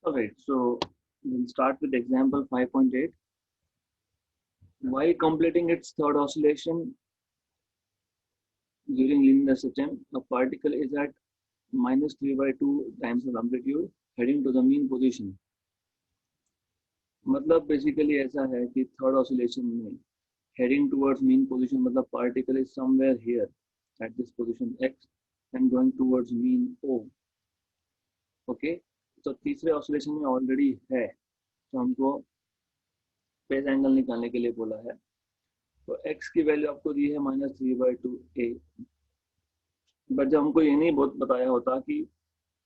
Alright, so we'll start with example 5.8. While completing its third oscillation during linear system, a particle is at minus 3 by 2 times of amplitude heading to the mean position. मतलब basically ऐसा है कि third oscillation में heading towards mean position मतलब particle is somewhere here at this position x and going towards mean O. Okay तो तीसरे oscillation में already है, तो हमको फेज एंगल निकालने के लिए बोला है। तो x की वैल्यू आपको दी है माइनस 3 बाई 2 a, बट जब हमको ये नहीं बहुत बताया होता कि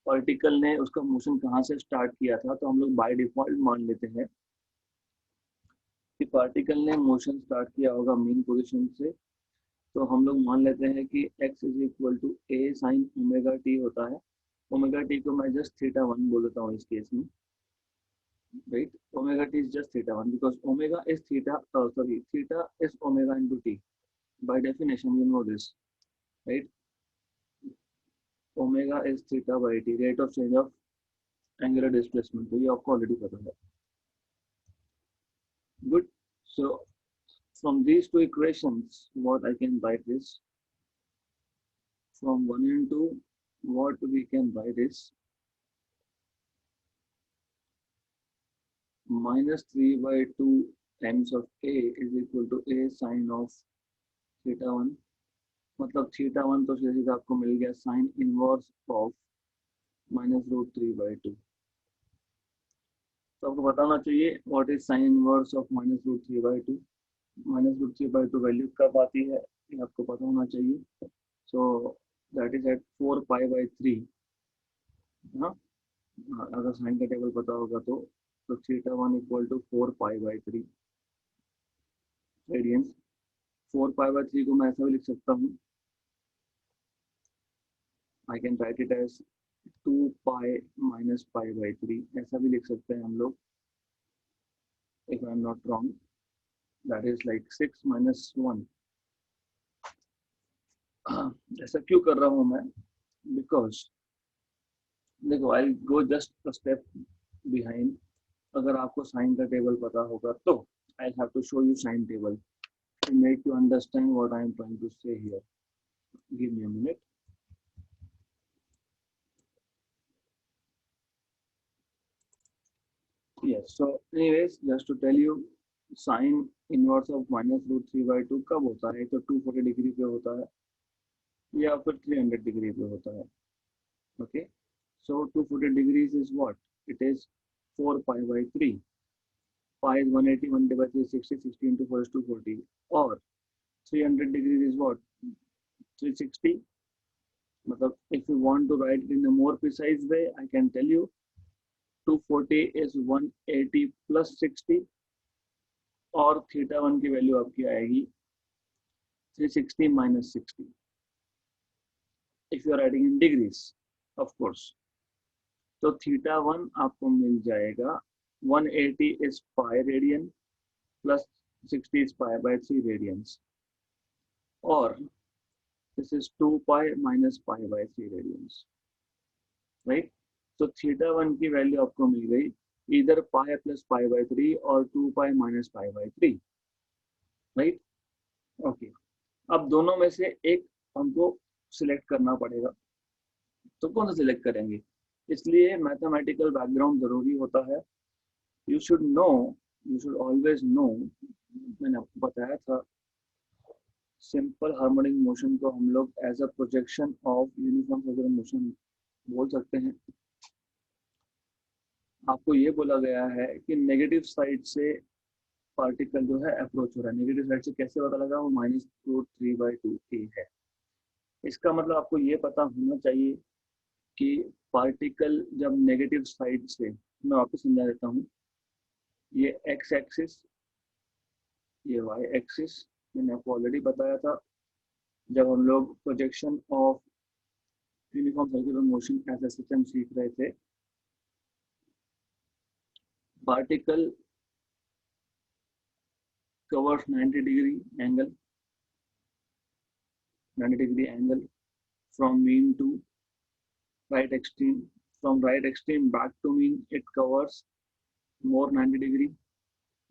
पार्टिकल ने उसका मोशन कहाँ से स्टार्ट किया था, तो हम लोग बाय डिफॉल्ट मान लेते हैं कि पार्टिकल ने मोशन स्टार्ट किया होगा मीन पोजीशन से। तो हम लोग मान लेते हैं कि x is equal to a sine omega t होता है। ओमेगा टी को मैं जस्ट थीटा 1 बोल देता हूँ इस केस में, right. Omega T is just theta 1 because omega is theta, sorry theta is omega into T by definition, you know this, right. Omega is theta by T, rate of change of angular displacement, तो ये आपको already पता है। Good, so from these two equations what I can write is, from 1 and 2 what we can write is minus 3 by 2 times of a is equal to a sin of theta 1, मतलब theta 1 तो सीधा आपको मिल गया sine inverse of minus root 3 by 2। तो आपको बताना चाहिए what is sine inverse of minus root 3 by 2। Minus root 3 by 2 value कब आती है ये आपको पता होना चाहिए। So that is at 4 pi by 3। हाँ, अगर साइन का टेबल पता होगा तो theta 1 equal to 4 pi by 3 radians. 4 pi by 3 को मैं ऐसा भी लिख सकता हूँ, I can write it as 2 pi minus pi by 3, ऐसा भी लिख सकते हैं हम लोग, if I am not wrong, that is like 6 minus 1। ऐसा क्यों कर रहा हूँ मैं, बिकॉज देखो I go just a step behind. अगर आपको साइन का टेबल पता होगा तो I have to show you sine table to make you understand what I am trying to say here. Give me a minute. Yes, so anyways, just to tell you, sin inverse of minus root 3 by 2 कब होता है? तो 240 degree पे होता है या फिर 300 degree पे होता है। Okay, so 240 degrees is what? It is 4 pi by 3. Pi is 180, 1 divided by 60, 60 into 4 is 240. Or 300 degrees is what? 360. मतलब if you want to write it in a more precise way, I can tell you 240 is 180 plus 60 और theta 1 की value आपकी आएगी 360 minus 60 if you are writing in degrees of course। तो theta 1 आपको मिल जाएगा 180 is pi radian plus 60 is pi by 3 radians, और this is 2 pi minus pi by 3 radians, right। तो theta 1 की वैल्यू आपको मिल गई इधर पाई प्लस पाई बाई 3 और 2 pi minus pi by 3, right. Okay, अब दोनों में से एक हमको सिलेक्ट करना पड़ेगा, तो कौन सा सिलेक्ट करेंगे? इसलिए मैथमेटिकल बैकग्राउंड जरूरी होता है। You should no, you should always no, मैंने आपको बताया था सिंपल हार्मोनिक मोशन को हम लोग as a projection of uniform circular motion बोल सकते हैं। आपको ये बोला गया है कि नेगेटिव साइड से पार्टिकल जो है अप्रोच हो रहा है। नेगेटिव साइड से कैसे पता लगा? वो माइनस रूट 3 by 2 a है। इसका मतलब आपको ये पता होना चाहिए कि पार्टिकल जब नेगेटिव साइड से, मैं वापस समझा देता हूँ, ये एक्स एक्सिस, ये वाई एक्सिस, मैंने आपको ऑलरेडी बताया था जब हम लोग projection of uniform circular motion as a system सीख रहे थे। Particle covers 90 degree angle from mean to right extreme from right extreme back to mean, it covers more 90 degree.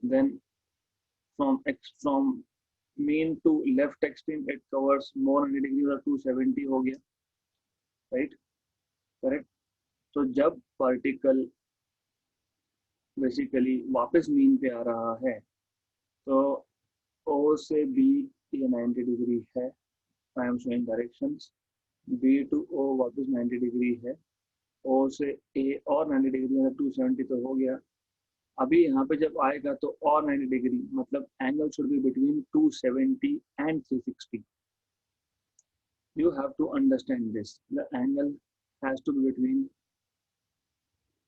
Then from mean to left extreme, it covers more 90 degree, or 270 हो गया, right? Correct. तो जब particle basically वापस mean पे आ रहा है तो O से B ये 90 डिग्री है, I am showing directions, B to O वापस 90 डिग्री है, O से A और 90 डिग्री, मतलब 270 तो हो गया। अभी यहाँ पे जब आएगा तो और 90 डिग्री, मतलब angle should be between 270 and 360. You have to understand this. The angle has to be between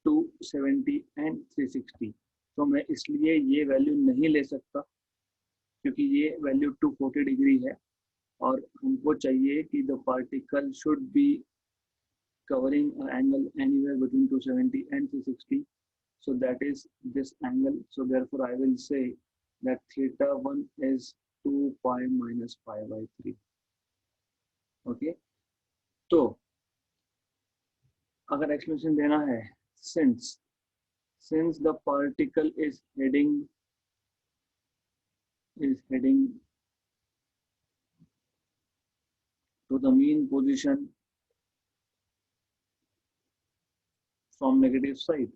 270 and 360. तो मैं इसलिए ये वैल्यू नहीं ले सकता क्योंकि ये वैल्यू 240 डिग्री है और हमको चाहिए कि the particle should be covering an angle anywhere between 270 and 360. So that is this angle. So therefore I will say that theta 1 is 2 pi minus pi by 3. Okay. तो अगर एक्सप्लेनेशन देना है, since the particle is heading to the mean position from negative side,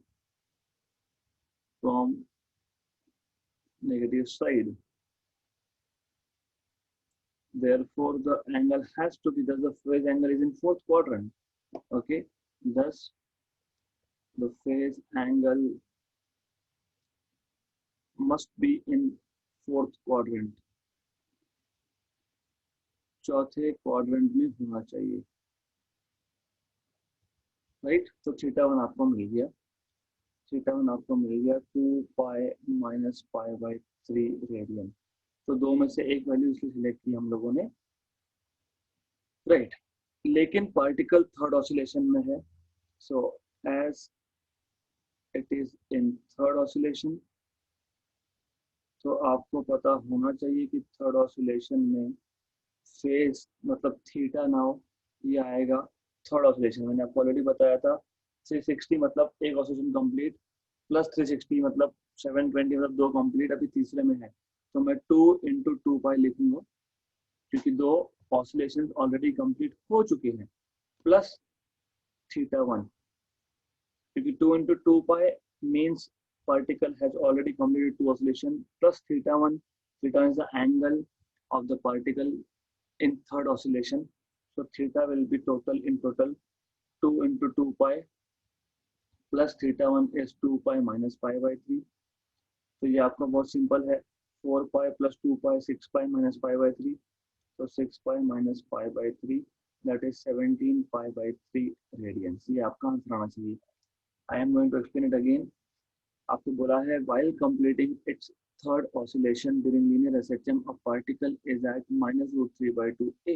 therefore the angle has to be, thus the phase angle is in fourth quadrant. Okay, thus the phase angle must be in fourth quadrant, चौथे quadrant में होना चाहिए, right? तो theta 1 आपको मिल गया, 2 pi minus pi by 3 radian. तो दो में से एक वैल्यू इसलिए सिलेक्ट की हम लोगों ने, राइट? लेकिन पार्टिकल थर्ड ऑसिलेशन में है, so as it is in third oscillation, तो आपको पता होना चाहिए कि थर्ड ऑसिलेशन में फेज मतलब थीटा नाउ ये आएगा थर्ड ऑसिलेशन। मैंने आपको ऑलरेडी बताया था 360 मतलब एक ऑसिलेशन कंप्लीट, प्लस 360 मतलब 720 मतलब दो कंप्लीट, अभी तीसरे में है तो मैं 2 इंटू 2 पाई लिखूंगा क्योंकि दो ऑसिलेशन ऑलरेडी कंप्लीट हो चुके हैं, प्लस थीटा 1 क्योंकि 2 into 2 pi means particle has already completed 2 oscillation, plus theta 1 is the angle of the particle in third oscillation, so theta will be total in total 2 into 2 pi plus theta 1 is 2 pi minus pi by 3. तो ये आपका बहुत simple है, 4 pi plus 2 pi 6 pi minus pi by 3, so 6 pi minus pi by 3 that is 17 pi by 3 radians. ये आपका answer आना चाहिए। I am going to explain it again. आपको बोला है while completing its third oscillation during linear SHM, a particle is at minus root 3 by 2a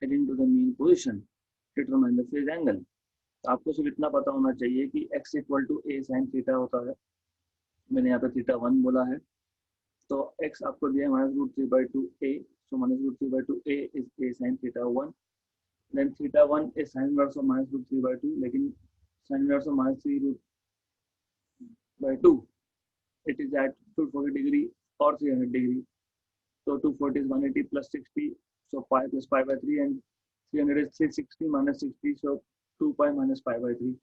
heading to the mean position, determine the phase angle. तो आपको सिर्फ इतना पता होना चाहिए कि x equal to a sin theta होता है, मैंने यहाँ पे थीटा 1 बोला है, तो x आपको दिया minus root 3 by 2a, so minus root 3 by 2a is a sin theta 1, then theta 1 is sin inverse of minus root 3 by 2, लेकिन sin inverse of minus 3 root by 2, it is at 240 degree or 300 degree, so 240 is 180 plus 60, so pi plus pi by 3, and 300 is 360 minus 60, so 2 pi minus pi by 3.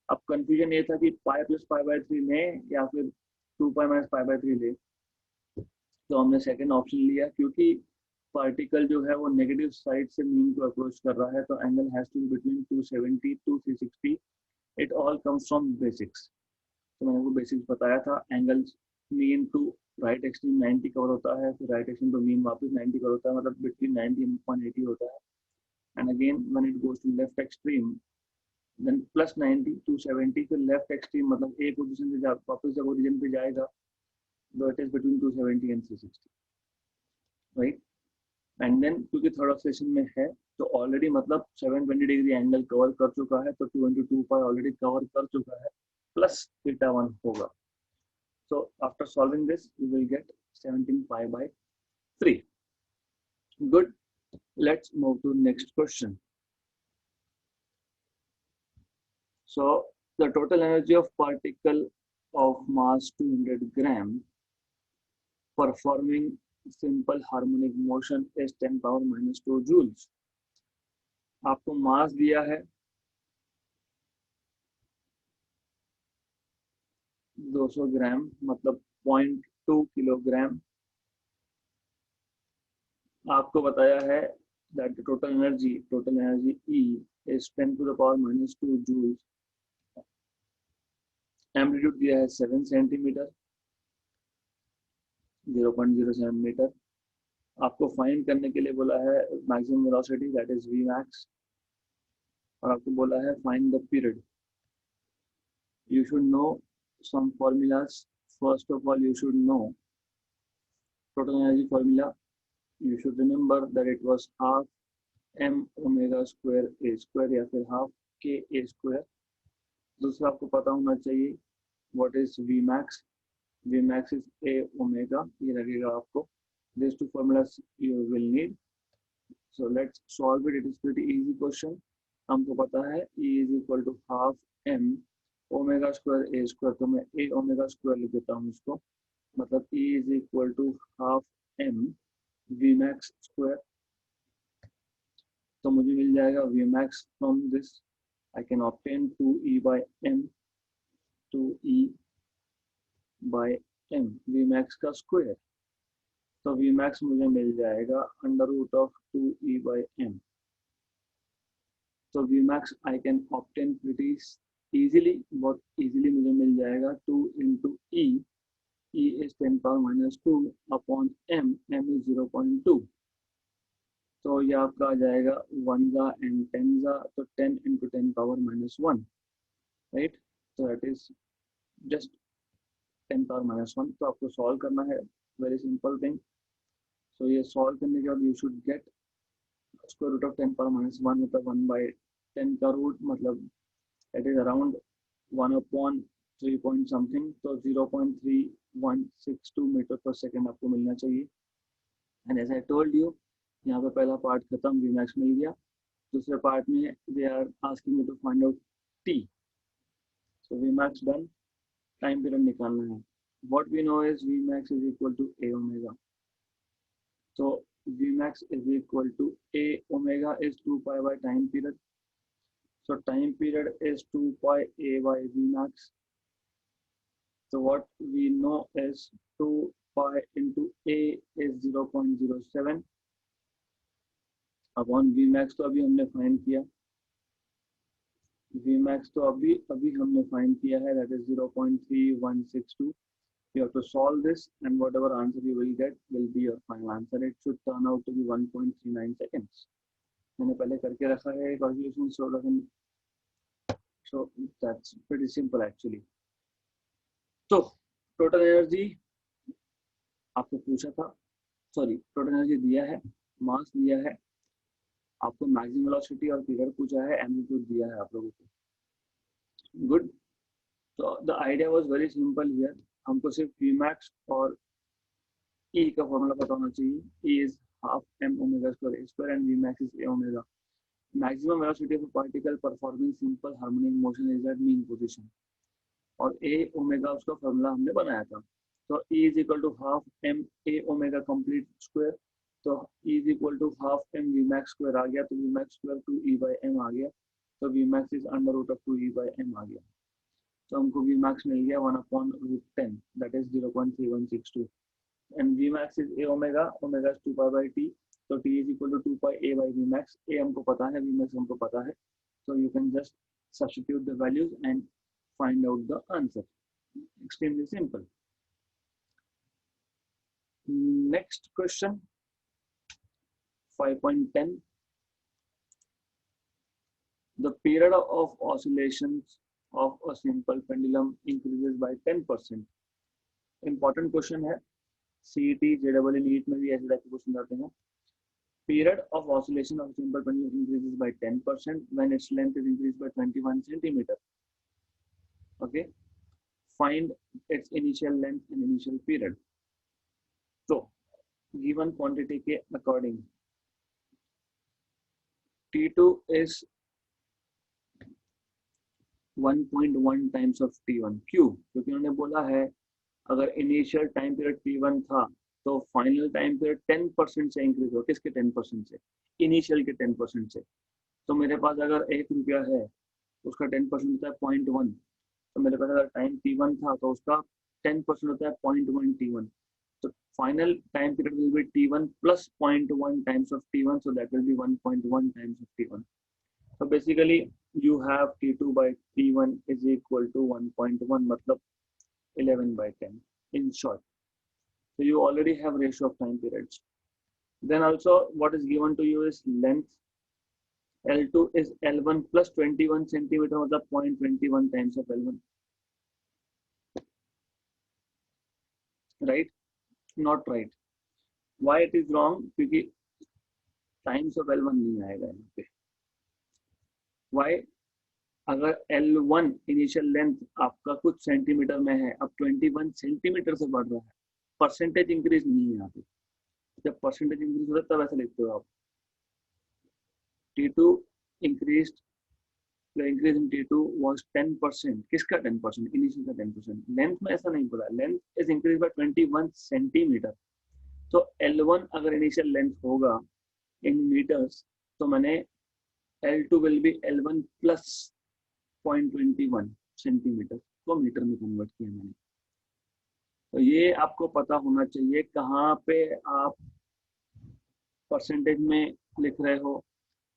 अब confusion ये था कि pi plus pi by 3 लें या फिर 2 pi minus pi by 3 लें, तो हमने सेकंड ऑप्शन लिया क्योंकि पार्टिकल जो है वो नेगेटिव साइड से मीन को अप्रोच कर रहा है, तो angle has to be between 270 to 360. It all comes from basics. तो मैंने वो बेसिक्स बताया था, angle mean to right extreme 90 cover होता है, फिर राइट एक्सट्रीम टू मीन वापस 90 कवर होता है, मतलब बिटवीन 90 and 180 होता है, and again when it goes to left extreme then plus 90 270, फिर लेफ्ट एक्सट्रीम मतलब ए पोजीशन से वापस जब ओरिजिन पे जाएगा तो it is between 270 and 360, right? And then क्योंकि थर्ड ऑसिलेशन में है तो ऑलरेडी मतलब 720 डिग्री एंगल कवर कर चुका है, तो 2 into 2 पाई ऑलरेडी कवर कर चुका है, plus theta 1 होगा। So after solving this, you will get 17 pi by 3. Good. Let's move to next question. So the total energy of particle of mass 200 gram performing simple harmonic motion is 10 power minus 2 joules. आपको मास दिया है 200 ग्राम मतलब 0.2 kilogram. आपको बताया है that the total energy E is 10 to the power minus 2 joules। Amplitude दिया है 7 centimetre 0.07 metre. आपको फाइंड करने के लिए बोला है maximum velocity that is v max, और आपको बोला है find the period. You should know some formulas. First of all you should know total energy formula. You should remember that it was half m omega square a square या फिर half k a square. दूसरा आपको पता होना चाहिए what is v max. V max is a omega, ये लगेगा आपको। These two formulas you will need. So let's solve it. It is pretty easy question. हमको पता है E is equal to half m omega square a square, तो मैं a omega square लिख देता हूँ इसको, मतलब E is equal to half m v max square. तो मुझे मिल जाएगा v max from this I can obtain 2e by m, 2e by m v max का स्क्वायर। तो v max मुझे मिल जाएगा under root of 2e by m। तो v max I can obtain pretty easily, बहुत easily मुझे मिल जाएगा 2 into e, e is 10 power minus 2 upon m, m is 0.2। तो ये आपका आ जाएगा 1 जा and 10 जा, तो 10 into 10 power minus 1, right? So that is just 10 power minus 1। तो आपको सॉल्व करना है, वेरी सिंपल थिंग। तो ये सॉल्व करने के बाद you should get square root of 10 power minus 1 मतलब 1 बाई 10 का रूट, मतलब it is around 1 upon 3 point something, तो 0.3162 मीटर पर सेकेंड आपको मिलना चाहिए। And as I told you, यहाँ पे पहला पार्ट खत्म, वी मैक्स मिल गया। दूसरे पार्ट में they are asking you to find out t. So v max done, time period निकालना है। What we know is v max is equal to a omega. So Vmax is equal to A omega is 2 pi by time period. So time period is 2 pi A by Vmax. So what we know is 2 pi into A is 0.07 upon Vmax। तो अभी हमने find किया Vmax, तो अभी हमने find किया है, that is 0.3162। You have to solve this and whatever answer you will get will be your final answer. It should turn out to be 1.39 seconds. मैंने पहले करके रखा है calculation, so that's pretty simple actually। तो total energy आपको पूछा था, sorry total energy दिया है, मास दिया है, आपको मैक्सिमम वेलोसिटी और पीरियड पूछा है, एम्पलीट्यूड दिया है आप लोगों को। गुड। तो the idea was very simple here. हमको सिर्फ Vmax और E का फॉर्मूला पता होना चाहिए। E is half m omega square a square and Vmax is a omega। Maximum velocity of a particle performing simple harmonic motion is at mean position, और a omega उसका formula हमने बनाया था। तो E is equal to half m a omega complete square, तो E is equal to half m Vmax square आ गया, तो Vmax square 2e by m आ गया, तो Vmax is under root of 2e by m आ गया। तो हमको Vmax मिल गया 1 upon root 10, that is 0.3162। and Vmax is a omega, omega is 2 pi by t, so t is equal to 2 pi a by Vmax। a हमको पता है, Vmax हमको पता है, so you can just substitute the values and find out the answer। Extremely simple। Next question 5.10, the period of oscillations of a simple pendulum increases by 10%। important question है, CET JEE NEET में भी ऐसे type के question आते हैं। Period of oscillation of simple pendulum increases by 10% when its length is increased by 21 centimeter। Okay, find its initial length and initial period। तो given quantity के according T2 is 1.1 times of T1। क्यों? क्योंकि उन्होंने बोला है अगर initial time period T1 था तो फाइनल टाइम पीरियड 10% से इंक्रीज हो। किसके 10% से? इनिशियल के 10% से। तो मेरे पास अगर 1 रुपया है तो उसका 10% होता है 0.1। तो मेरे पास अगर टाइम T1 था तो उसका 10% होता है 0.1 T1। So final time period will be T1 plus 0.1 times of T1, so that will be 1.1 times of T1. So basically you have T2 by T1 is equal to 1.1, matlab 11 by 10 in short. So you already have ratio of time periods. Then also what is given to you is length. L2 is L1 plus 21 centimeter, matlab 0.21 times of L1. Right? Not right. Why it is wrong? क्योंकि times of L1 नहीं आएगा यहाँ पे। Why? अगर L1 initial length आपका कुछ centimetre में है, अब 21 सेंटीमीटर से बढ़ रहा है, परसेंटेज इंक्रीज नहीं है यहाँ पे। जब परसेंटेज इंक्रीज होता है तब ऐसा लिखते हो आप। T2 increased, the increase in T2 was 10%। किसका 10%? इनिशियल का 10%। लेंथ में ऐसा नहीं बोला, length is increase by 21 centimetre. तो L1 अगर इनिशियल लेंथ होगा इन मीटर्स तो मैंने L2 will be L1 plus 0.21 centimetre को मीटर में कन्वर्ट किया मैंने। तो ये आपको पता होना चाहिए कहाँ पे आप परसेंटेज में लिख रहे हो,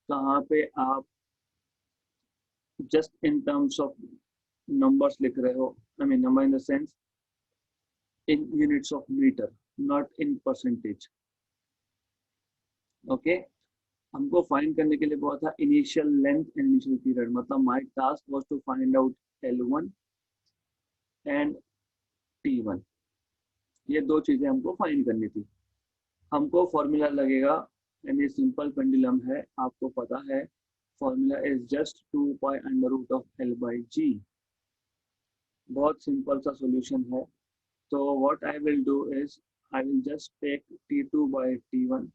कहाँ पे आप just in terms of numbers लिख रहे हो। I mean number in the sense in units of metre, not in percentage. Okay, हमको फाइंड करने के लिए बोला था initial length and initial period. मतलब my task was to find out L1 and T1। ये दो चीजें हमको फाइंड करनी थी। हमको फॉर्मूला लगेगा, यानी सिंपल पेंडुलम है, आपको पता है formula is just 2 pi under root of L by G। बहुत सिंपल सा सॉल्यूशन है। तो what I will do is I will just take T2 by T1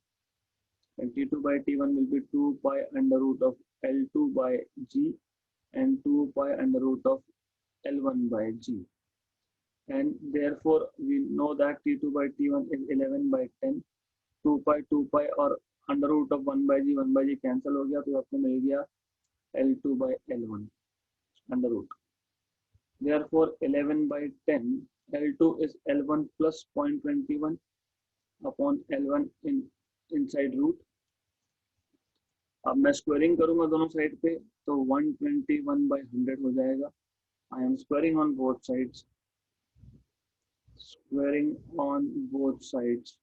and T2 by T1 will be 2 pi under root of L2 by G and 2 pi under root of L1 by G. And therefore we know that T2 by T1 is 11 by 10। 2 pi और under root of 1 by G cancel हो गया, तो आपको मिल गया L2 by L1 under root। Therefore 11 by 10 L2 is L1 plus 0.21 upon L1 in inside root। अब मैं squaring करूंगा दोनों साइड पे तो 121 by 100 हो जाएगा। I am squaring on both sides, squaring on both sides,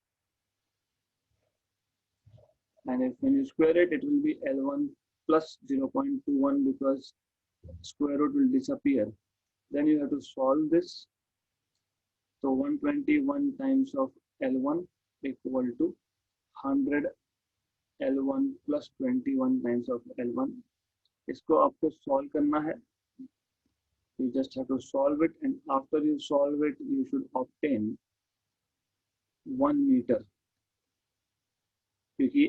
and if when you square it, it will be L1 plus 0.21 because square root will disappear. Then you have to solve this. So 121 times of L1 equal to 100 L1 plus 21 times of L1। इसको आपको solve करना है। You just have to solve it, and after you solve it, you should obtain 1 meter। क्योंकि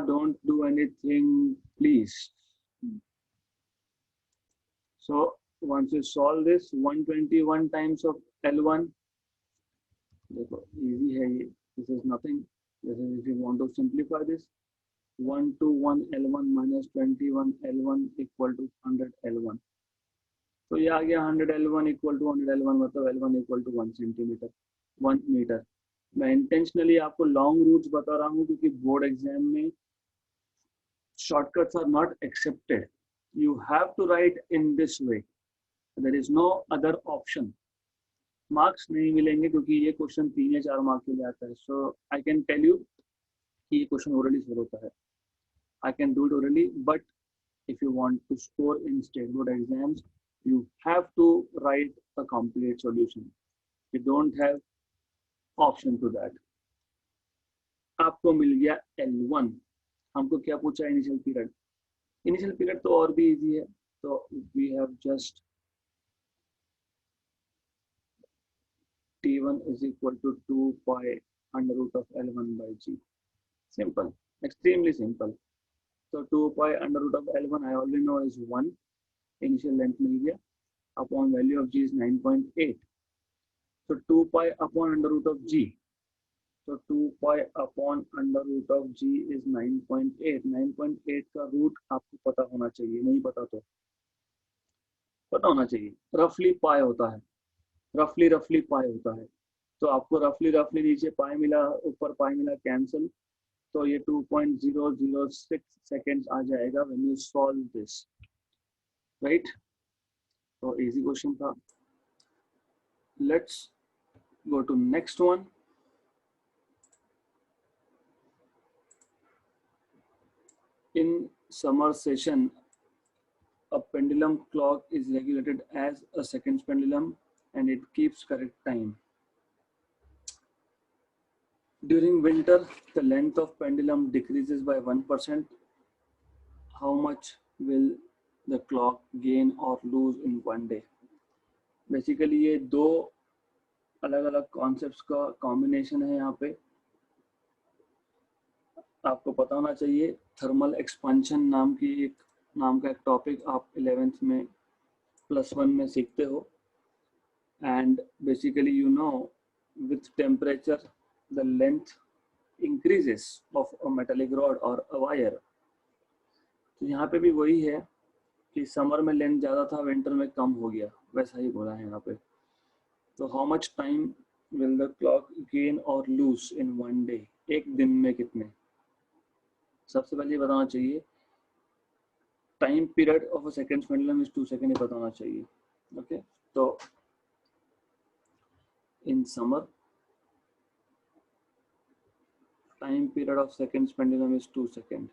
don't do anything, please। So once you solve this, 121 times of L1, देखो easy है ये, this is nothing। This is if you want to simplify this, 121 L1 minus 21 L1 equal to 100 L1। तो ये आ गया 100 L1 equal to 100 L1, मतलब L1 equal to 1 centimetre 1 metre. मैं intentionally आपको long routes बता रहा हूँ क्योंकि बोर्ड एग्जाम में shortcuts are not accepted. You have to write in this way, there is no other option. Marks नहीं मिलेंगे क्योंकि ये क्वेश्चन 3 या 4 मार्क्स के लिए आता है। सो आई कैन टेल यू कि ये क्वेश्चन ओरली सॉल्व होता है, I can do it orally, but if you want to score in state board exams, you have to write a complete solution। you don't have option to that। आपको मिल गया L1। हमको क्या पूछा? Initial period. Initial period तो और भी easy है, तो we have just T1 is equal to 2 pi under root of L1 by G। simple, extremely simple। So 2 pi under root of L1 I already know is 1, initial length मिल गया, upon value of g is 9.8, तो 2 pi upon under root of g, तो 2 pi upon under root of g is 9.8। 9.8 का root आपको पता होना चाहिए, नहीं पता तो पता होना चाहिए, रफली पाई होता है, रफली पाई होता है। तो आपको रफली रफली नीचे पाई मिला, ऊपर पाई मिला, कैंसिल, तो ये 2.006 सेकेंड्स आ जाएगा when you solve this, right. तो इजी क्वेश्चन था। Let's go to next one. In summer session, a pendulum clock is regulated as a seconds pendulum and it keeps correct time. During winter, the length of pendulum decreases by 1%. How much will the clock gain or lose in one day? Basically ये दो अलग अलग concepts का combination है यहाँ पे। आपको पता होना चाहिए थर्मल एक्सपेंशन नाम का एक टॉपिक आप 11th में +1 में सीखते हो। And basically you know with temperature the length increases of a metallic rod or a wire। तो यहाँ पे भी वही है कि समर में लेंथ ज़्यादा था, विंटर में कम हो गया, वैसा ही बोला है यहाँ पे। तो how much time will the clock gain और लूज इन वन डे, एक दिन में कितने। सबसे पहले बताना चाहिए time period of a second pendulum is 2 second, ही बताना चाहिए। ओके, तो in summer time period of second pendulum is 2 second,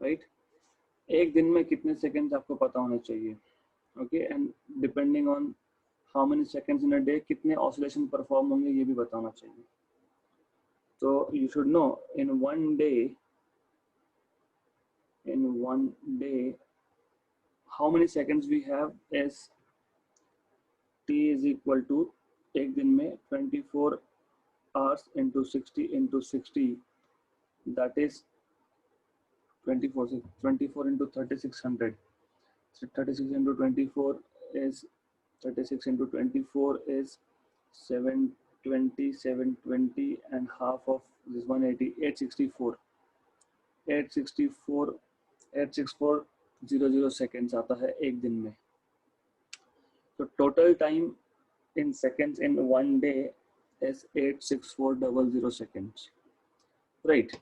right. एक दिन में कितने सेकंड्स आपको पता होना चाहिए। Okay, and depending on how many seconds in a day कितने ऑसिलेशन परफॉर्म होंगे ये भी बताना चाहिए। तो you should know in one day how many seconds we have is t is equal to, एक दिन में 24 hours into 60 into 60, that is 24 into 3600, 36 into 24 is 36 into 24 is 720 and half of this 180, 864 864 seconds आता है एक दिन में। तो total time in seconds in one day is 86400 seconds, right,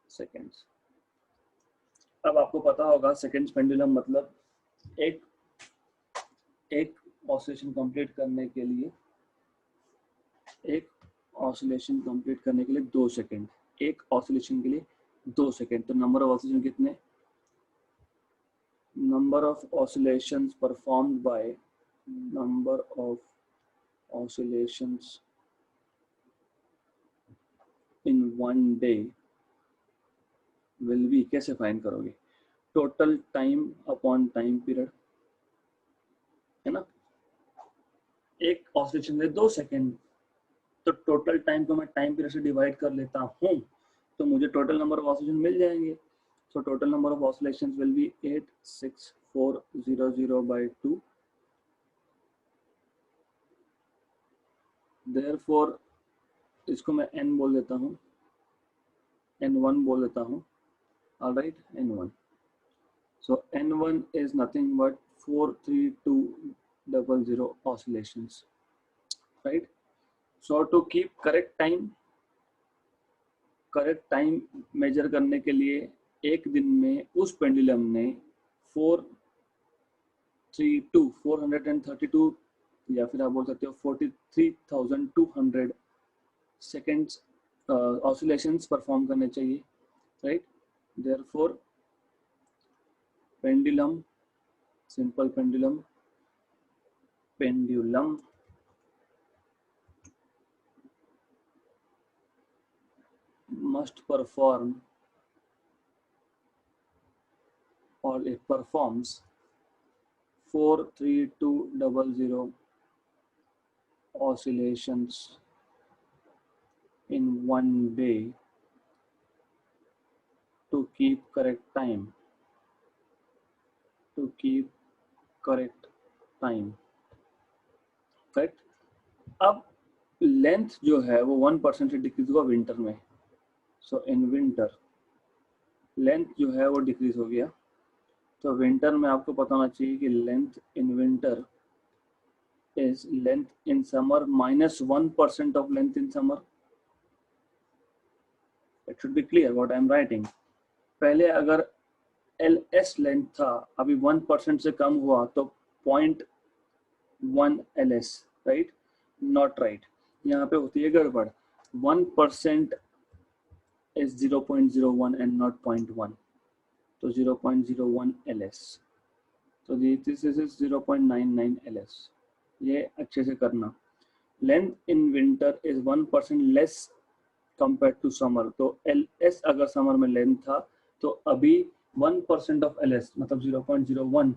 seconds। अब आपको पता होगा सेकंड्स पेंडुलम मतलब एक ऑसिलेशन कंप्लीट करने के लिए 2 सेकंड, एक ऑसिलेशन के लिए 2 सेकंड। तो नंबर ऑफ ऑसिलेशन कितने, number of oscillations performed by, number of oscillations in one day will be, कैसे फाइंड करोगे, total time upon time period, है ना। एक ऑसिलेशन में 2 सेकंड, तो टोटल टाइम को मैं टाइम पीरियड से डिवाइड कर लेता हूँ, तो मुझे टोटल नंबर ऑफ ऑसिलेशन मिल जाएंगे। So total number of oscillations will be 86400 by 2। Therefore इसको मैं n बोल देता हूँ, n1 बोल देता हूँ, alright, n1। So n1 is nothing but 43200 oscillations, right। So to keep correct time measure करने के लिए एक दिन में उस पेंडुलम ने 432 या फिर आप बोल सकते हो 43,200 सेकेंड्स ऑसिलेशंस परफॉर्म करने चाहिए, right. Therefore pendulum, simple pendulum must perform or it performs 43200 oscillations in one day to keep correct time, to keep correct time, correct. अब लेंथ जो है वो 1% से डिक्रीज हुआ विंटर में, सो इन विंटर लेंथ जो है वो डिक्रीज हो गया। तो विंटर में आपको पता होना चाहिए कि length in winter is length in summer minus 1% of length in summer. It should be clear what I am writing. पहले अगर LS लेंथ था, अभी 1% से कम हुआ तो 0.1 LS, राइट? नॉट राइट, यहाँ पे होती है गड़बड़। 1% is 0.01 and not 0.1, तो 0.01 LS, तो this is 0.99 LS। ये अच्छे से करना। Length in winter is 1% less compare to summer, तो LS अगर समर में लेंथ था तो अभी 1% ऑफ LS मतलब 0.01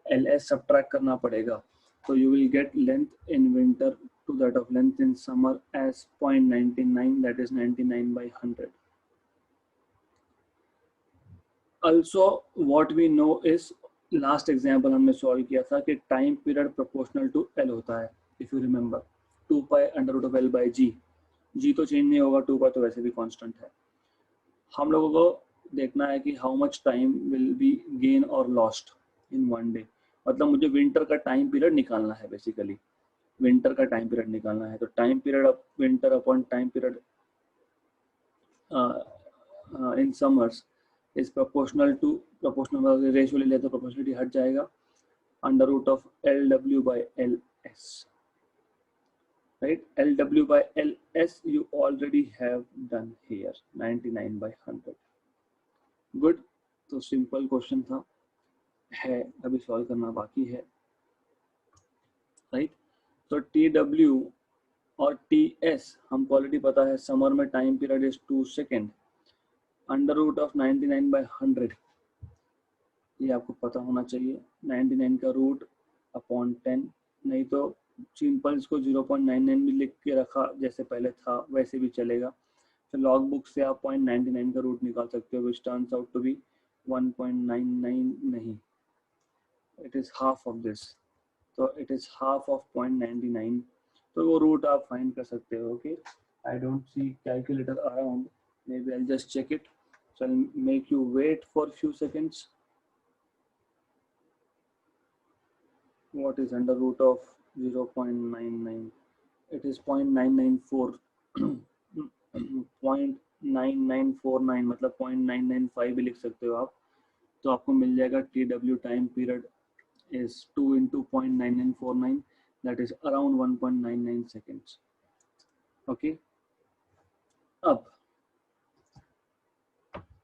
LS सब्ट्रैक्ट करना पड़ेगा, तो you will get length in winter to that of length in summer as 0.99, that is 99 by 100. Also what we know is, last example हमने सॉल्व किया था कि time period proportional to L होता है, if you remember 2 pi under root of L by G। G तो change नहीं होगा, 2 पाई तो वैसे भी कांस्टेंट है। हम लोगों को देखना है कि how much time will be gain और लॉस्ट इन वन डे, मतलब मुझे विंटर का टाइम पीरियड निकालना है, बेसिकली विंटर का टाइम पीरियड निकालना है। तो time period of winter upon time period in summers is proportional to, proportional ratio ले लेते तो प्रोपोर्शनलिटी हट जाएगा, under root of LW by LS, right? LW by LS you already have done here, 99 by 100. Good, तो simple question था, है अभी solve करना बाकी है, राइट? तो TW और TS हमको ऑलरेडी पता है, समर में time period is 2 second, under root of 99 by 100, ये आपको पता होना चाहिए। 99 का रूट अपॉन 10, नहीं तो सिंपल इसको 0.99 भी लिख के रखा जैसे पहले था वैसे भी चलेगा। तो लॉग बुक से आप 0.99 का रूट निकाल सकते हो, which turns out to be 1.99 नहीं, it is half of this, तो इट इज हाफ ऑफ 0.99, तो वो रूट आप फाइंड कर सकते हो। Okay, I don't see calculator around, maybe I just check it, so I make you wait for few seconds. What is under root of 0.99? It is 0.994 0.9949, मतलब 0.995 भी लिख सकते हो आप, तो आपको मिल जाएगा TW time period is 2 into 0.9949, that is around 1.99 seconds. Okay, अब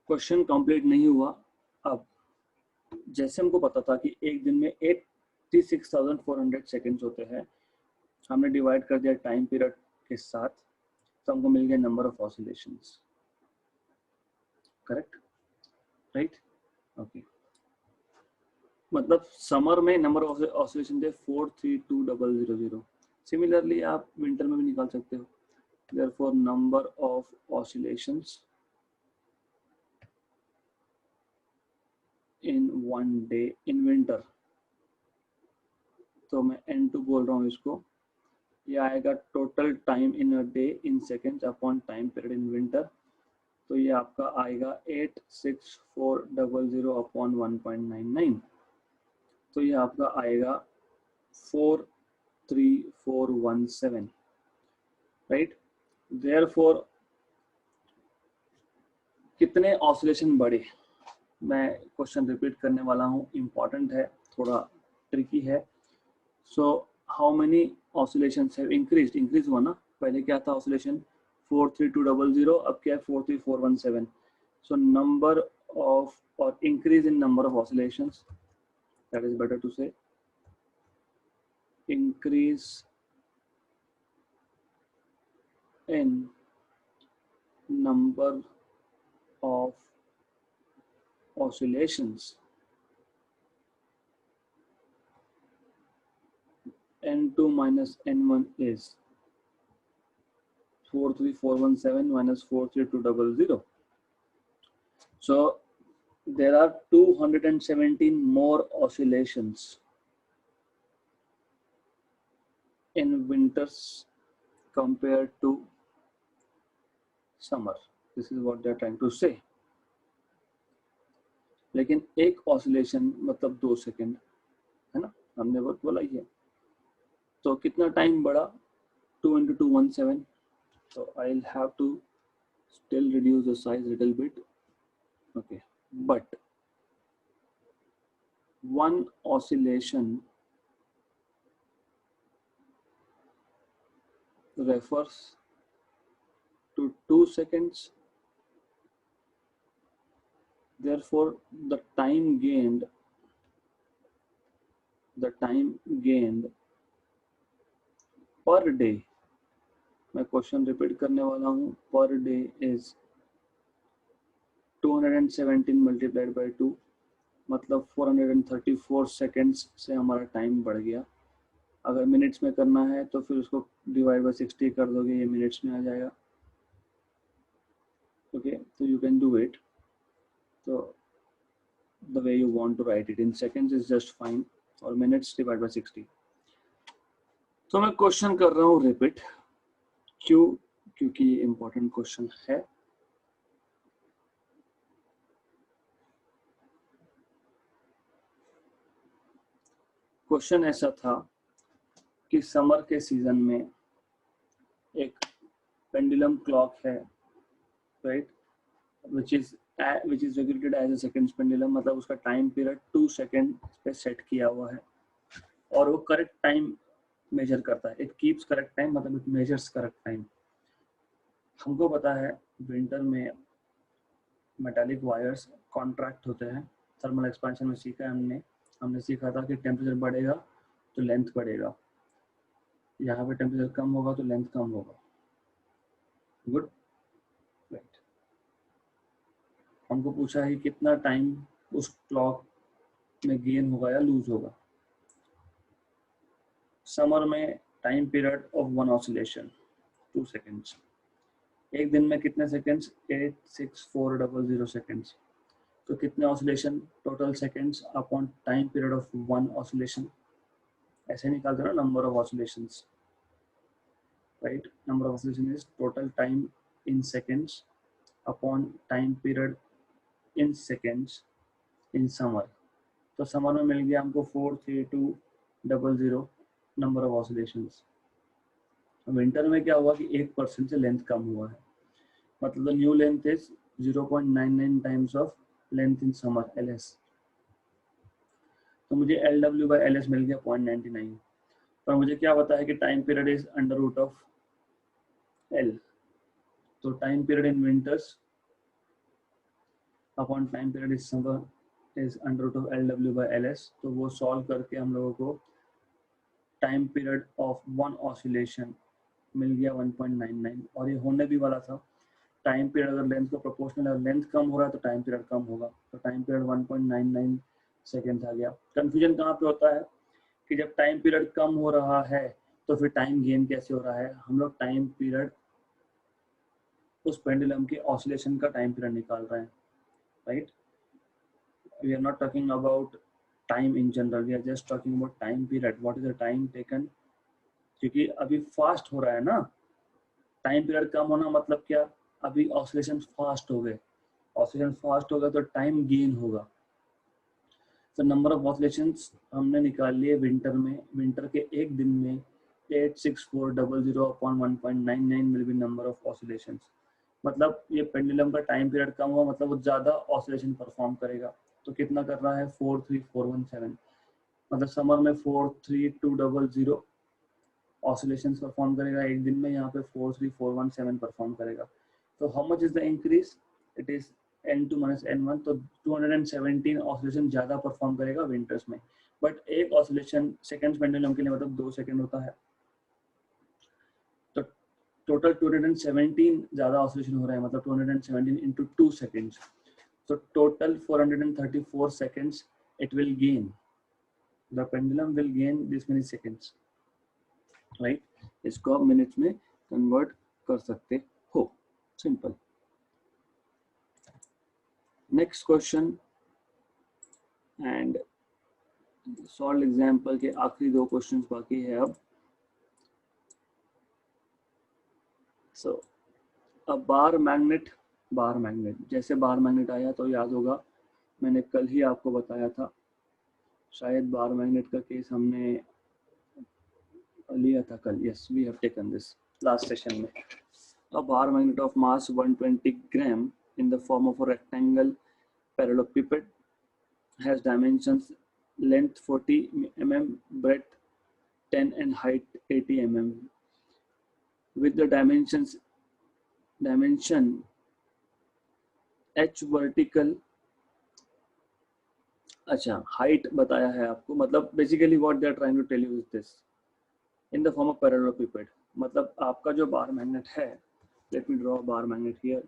क्वेश्चन कंप्लीट नहीं हुआ। अब जैसे हमको पता था कि एक दिन में 86,400 सेकेंड्स होते हैं, हमने डिवाइड कर दिया टाइम पीरियड के साथ, तो हमको मिल गया number of oscillations, correct, right? Okay, मतलब समर में नंबर ऑफ ऑसिलेशन थे 432,000। सिमिलरली आप विंटर में भी निकाल सकते हो, therefore number of oscillations in one day in winter, तो मैं N2 बोल रहा हूँ इसको, ये आएगा total time in a day in seconds upon time period in winter, तो ये आपका आएगा 86400 अपॉन 1.99, तो ये आपका आएगा 43417, राइट? देयरफॉर कितने ऑसिलेशन बढ़े, मैं क्वेश्चन रिपीट करने वाला हूँ, इम्पॉर्टेंट है, थोड़ा ट्रिकी है। So how many oscillations have increased, increase हुआ ना, पहले क्या था ऑसिलेशन 43200, अब क्या है 43417, सो नंबर ऑफ और increase in number of oscillations, that is better to say increase in number of oscillations, N2 minus N1 is 43417 minus 43200. So there are 217 more oscillations in winters compared to summer. This is what they are trying to say. लेकिन एक oscillation मतलब 2 second है ना, हमने वो बोला ही है। तो कितना टाइम बढ़ा? 2 into 2 17. So I'll have to still reduce the size a little bit. Okay, but one oscillation refers to 2 seconds. Therefore, the time gained per day, मैं क्वेश्चन रिपीट करने वाला हूँ, per day is 217 multiplied by 2, मतलब 434 seconds से हमारा time बढ़ गया। अगर मिनट्स में करना है तो फिर उसको डिवाइड बाई 60 कर दोगे, ये मिनट्स में आ जाएगा। ओके, तो यू कैन डू इट। तो the way you want to write it in seconds is just fine, और मिनट्स डिवाइड बाई 60। तो मैं क्वेश्चन कर रहा हूँ रिपीट, क्यों? क्योंकि ये इंपॉर्टेंट क्वेश्चन है। क्वेश्चन ऐसा था कि समर के सीजन में एक पेंडुलम क्लॉक है, right, which is regulated as a seconds pendulum, मतलब उसका टाइम पीरियड 2 सेकेंड पे सेट किया हुआ है और वो करेक्ट टाइम मेजर करता है। इट कीप्स करेक्ट टाइम, मतलब इट मेजर्स करेक्ट टाइम। हमको पता है विंटर में मेटालिक वायर्स कॉन्ट्रैक्ट होते हैं। थर्मल एक्सपेंशन में सीखा है हमने सीखा था कि टेम्परेचर बढ़ेगा तो लेंथ बढ़ेगा, यहाँ पे टेम्परेचर कम होगा तो लेंथ कम होगा। Good, right. हमको पूछा है कितना टाइम उस क्लॉक में गेन होगा या लूज होगा। समर में time period of one oscillation 2 seconds. एक दिन में कितने सेकेंड्स? 86400 सेकेंड्स। तो कितने oscillation total seconds upon time period of one oscillation, ऐसे निकालते हैं ना, number of oscillations, right. Number of oscillation is total time in seconds upon time period in seconds in summer. तो समर में मिल गया हमको 43200 नंबर ऑफ ऑसिलेशंस। विंटर में क्या हुआ कि 1% से लेंथ कम हुआ है, मतलब new length is 0.99 times of length in summer, LS। तो मुझे LW बाई LS मिल गया 0.99, पर मुझे क्या पता है कि time period is under root of L। तो time period in winters upon time period is summer is under root of LW by LS। तो वो सॉल्व करके हम लोगों को time period of one oscillation मिल गया 1.99, और ये होने भी वाला था। टाइम पीरियड अगर लेंथ को प्रोपोर्शनल है, लेंथ कम हो रहा है तो टाइम पीरियड कम होगा, तो टाइम पीरियड 1.99 सेकेंड आ गया। कंफ्यूजन कहाँ पे होता है कि जब टाइम पीरियड कम हो रहा है तो फिर टाइम गेन कैसे हो रहा है। हम लोग टाइम पीरियड उस पेंडुलम के ऑसिलेशन का टाइम पीरियड निकाल रहे हैं, right. We are not talking about time in general, we are just talking about time period, what is the time taken. क्योंकि अभी फास्ट हो रहा है ना, टाइम पीरियड कम होना मतलब क्या, अभी ऑसिलेशन फास्ट हो गए, ऑसिलेशन फास्ट होगा तो टाइम गेन होगा। तो नंबर ऑफ ऑसिलेशंस हमने निकाल लिए विंटर में। विंटर के एक दिन में 86400 upon 1.99 will be number of oscillations. मतलब ये पेंडुलम का टाइम पीरियड कम हुआ, मतलब वो ज़्यादा ऑसिलेशन परफॉर्म करेगा। तो कितना कर रहा है? 43417। मतलब समर में 43200 ऑसिलेशंस परफॉर्म करेगा एक दिन में, यहाँ पे 43417 परफॉर्म करेगा। तो how much is the increase? It is N2 minus N1। तो 217 ऑसिलेशन ज़्यादा परफॉर्म करेगा विंटर्स में, बट एक ऑसिलेशन सेकेंड्स पेंडुलम के लिए मतलब 2 सेकेंड होता है। तो टोटल 217 ज़्यादा ऑसिलेशन हो रहा है, मतलब 217 into 2 seconds। So total 434 seconds it will gain. The pendulum will gain this many seconds, right? इसको आप मिनट्स में कन्वर्ट कर सकते हो, simple. Next question, and solve example के आखिरी 2 क्वेश्चंस बाकी है अब। सो अब बार मैग्नेट जैसे बार मैग्नेट आया तो याद होगा मैंने कल ही आपको बताया था, शायद बार मैग्नेट का केस हमने लिया था कल। Yes, we have taken this last session में। A bar magnet of mass 120 gram in the form of a rectangle parallelepiped has dimensions length 40 mm, breadth 10 and height 80 mm. With the dimension h vertical, अच्छा height बताया है आपको, मतलब basically what they are trying to tell you is this, in the form of parallelepiped, मतलब आपका जो bar magnet है, let me draw a bar magnet here.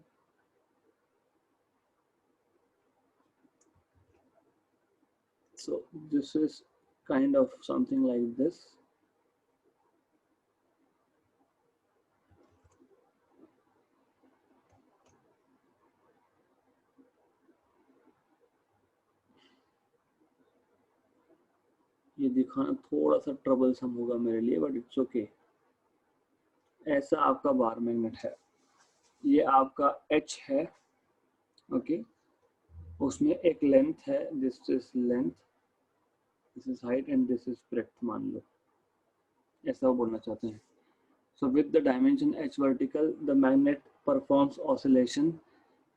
So this is kind of something like this. ये दिखाना थोड़ा सा troublesome होगा मेरे लिए, बट इट्स ओके। ऐसा आपका बार मैग्नेट है, ये आपका H है, ओके। उसमें एक लेंथ है, this is length, this is height and this is breadth, मान लो ऐसा वो बोलना चाहते हैं। So with the dimension H vertical the magnet performs oscillation.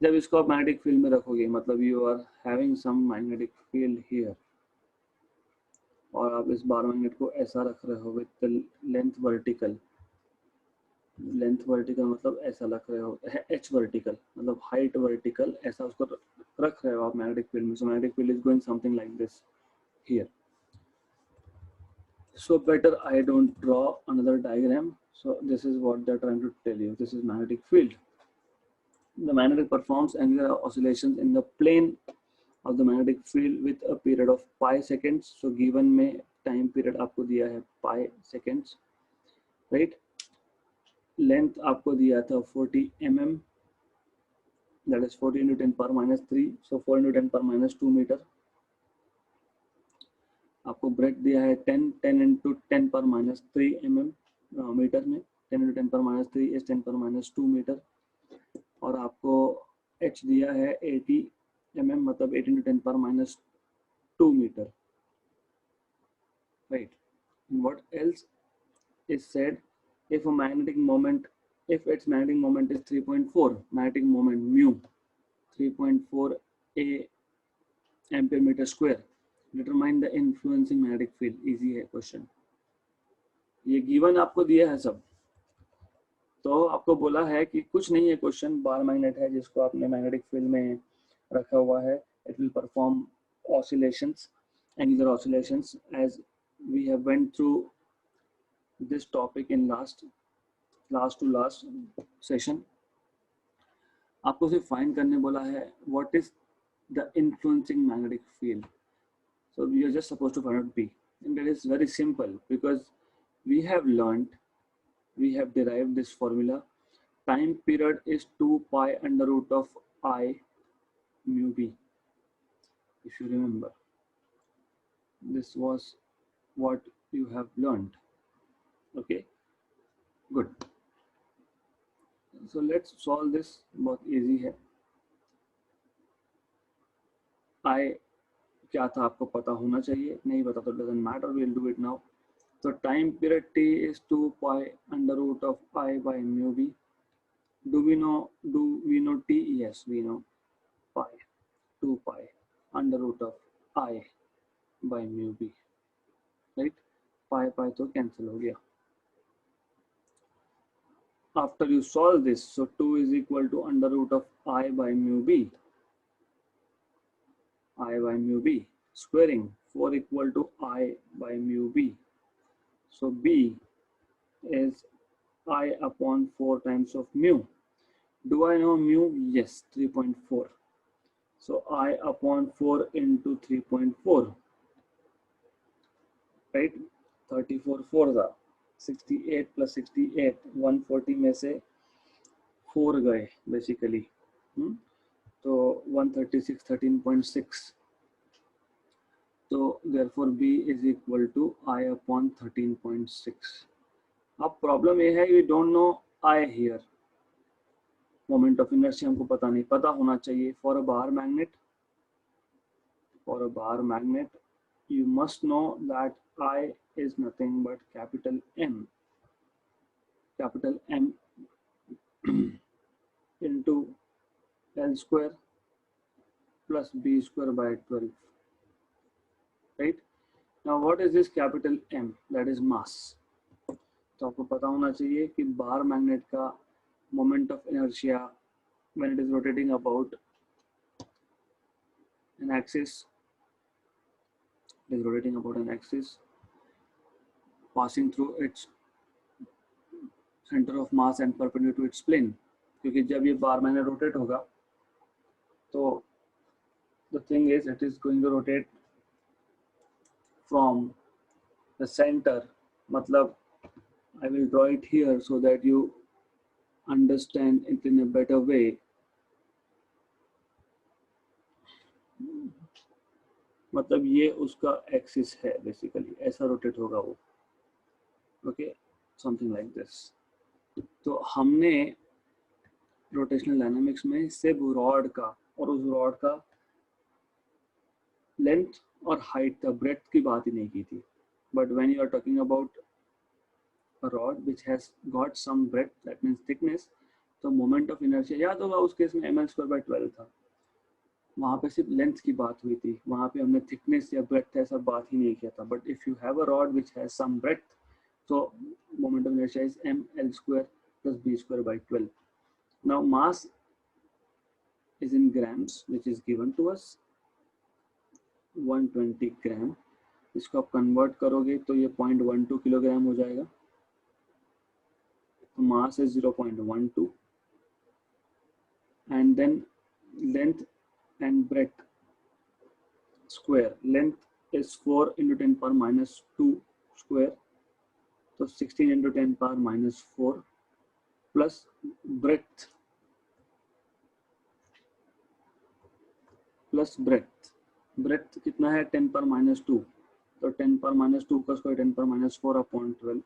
जब इसको आप मैग्नेटिक फील्ड में रखोगे, मतलब you are having some magnetic field here, और आप इस बार मैग्नेट को ऐसा रख रहे हो विद द लेंथ वर्टिकल मतलब ऐसा रख रहे हो, एच वर्टिकल मतलब हाइट वर्टिकल, ऐसा उसको रख रहे हो आप मैग्नेटिक फील्ड में। So magnetic field is going something like this here. So better I don't draw another diagram. So this is what they're trying to tell you. This is magnetic field. The magnetic performs angular oscillations in the plane of the magnetic field with a period of pi seconds. So given में time period आपको दिया है pi seconds, right? Length आपको दिया था 40 mm, that is 40 into 10 power minus 3, so 4 into 10 power minus 2 meter. आपको breadth दिया है 10 into 10 power minus 3 mm meter में, 10 into 10 power minus 3 is 10 power minus 2 metre, और आपको h दिया है 80 mm, मतलब 8 into 10 power minus 2 meter, right? What else is said? If a magnetic moment, if its magnetic moment is 3.4, magnetic moment mu 3.4 a ampere meter square, determine the influencing magnetic field. Easy है question, ये given आपको दिया है सब, तो आपको बोला है कि कुछ नहीं है क्वेश्चन, बार मैग्नेट है जिसको आपने मैग्नेटिक फील्ड में रखा हुआ है, it will perform oscillations, angular oscillations, as we have went through this topic in last to last session. आपको सिर्फ फाइंड करने बोला है what is the influencing magnetic field, so you are just supposed to find out B, and that is very simple because we have derived this formula. Time period is 2 pi under root of I mu B. If you remember, this was what you have learned. Okay, good. So let's solve this. बहुत easy है। I क्या था आपको पता होना चाहिए, नहीं पता तो doesn't matter, we'll do it now. So time period T is 2 pi under root of I by mu B. Do we know T? Yes, we know pi, 2 pi under root of I by mu B, right? Pi तो cancel हो गया। After you solve this, so 2 is equal to under root of I by mu B, squaring 4 equal to I by mu B. So B is I upon 4 times of mu. Do I know mu? Yes, 3.4. So I upon 4 into 3.4, right? 34 4 था 68 plus 68, 140 में से 4 गए basically, तो 136, 13.6, तो therefore B is equal to I upon 13.6. अब problem ये है we don't know I here. Moment of inertia हमको पता नहीं, पता होना चाहिए. For a bar magnet you must know that I is nothing but capital M into L square plus B square by 12. Right? Now what is this capital M? That is mass. तो आपको पता होना चाहिए कि bar magnet का moment of inertia when it is rotating about an axis, it is rotating about an axis passing through its center of mass and perpendicular to its plane. क्योंकि जब ये बार मैग्नेट रोटेट होगा तो the thing is it is going to rotate from the center. मतलब I will draw it here so that you understand it in a better way. मतलब ये उसका axis है, बेसिकली ऐसा रोटेट होगा वो. Okay, something like this. तो हमने रोटेशनल डायनामिक्स में सिर्फ रॉड का और उस रॉड का लेंथ और हाइट का ब्रेड्थ की बात ही नहीं की थी. But when you are talking about a rod which has got some breadth, that means thickness, तो मोमेंट ऑफ इनर्शिया याद होगा उस केस में ml²/12 था. वहाँ पे सिर्फ लेंथ की बात हुई थी, वहाँ पे हमने थिकनेस या ब्रेड्थ ऐसा बात ही नहीं किया था. But if you have a rod which has some breadth, तो moment of inertia is ml² + b²/12. Now mass is in grams which is given to us 120 gram. इसको आप कन्वर्ट करोगे तो ये 0.12 किलोग्राम हो जाएगा. तो मास is 0.12 and then length and breadth square. Length is 4 × 10⁻² square, so 16 × 10⁻⁴ plus breadth plus breadth. Breadth कितना है 10⁻², तो 10⁻² का square 10⁻⁴ upon 12.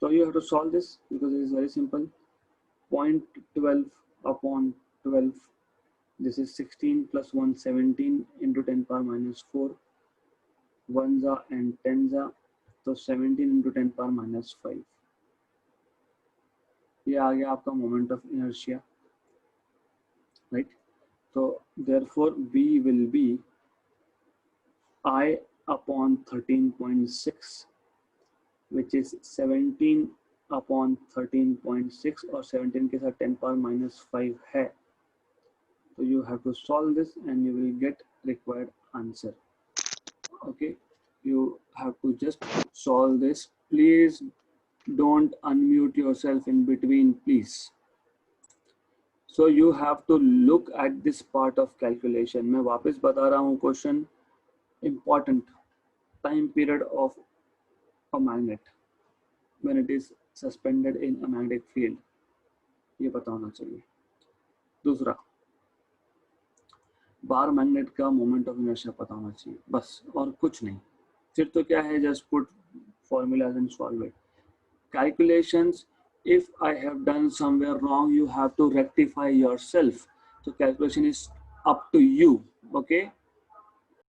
So you have to solve this because it is very simple. 0.12 upon 12. This is 16 plus 1 17 into 10⁻⁴. 1s and 10s, तो 17 into 10⁻⁵. ये आ गया आपका moment of inertia, right. तो therefore B will be I upon 13.6, which is 17 upon 13.6 और 17 के साथ 10⁻⁵ है. So you have to solve this and you will get required answer. Okay, you have to just solve this. Please don't unmute yourself in between, please. So you have to look at this part of calculation. मैं वापस बता रहा हूँ question. Important time period of a magnet when it is suspended in a magnetic field, ये पता होना चाहिए. दूसरा, बार मैग्नेट का मोमेंट ऑफ इनर्शिया पता होना चाहिए, बस और कुछ नहीं. फिर तो क्या है, just put formulas and solve it. Calculations, if I have done somewhere wrong, you have to rectify yourself. So calculation is up to you. Okay,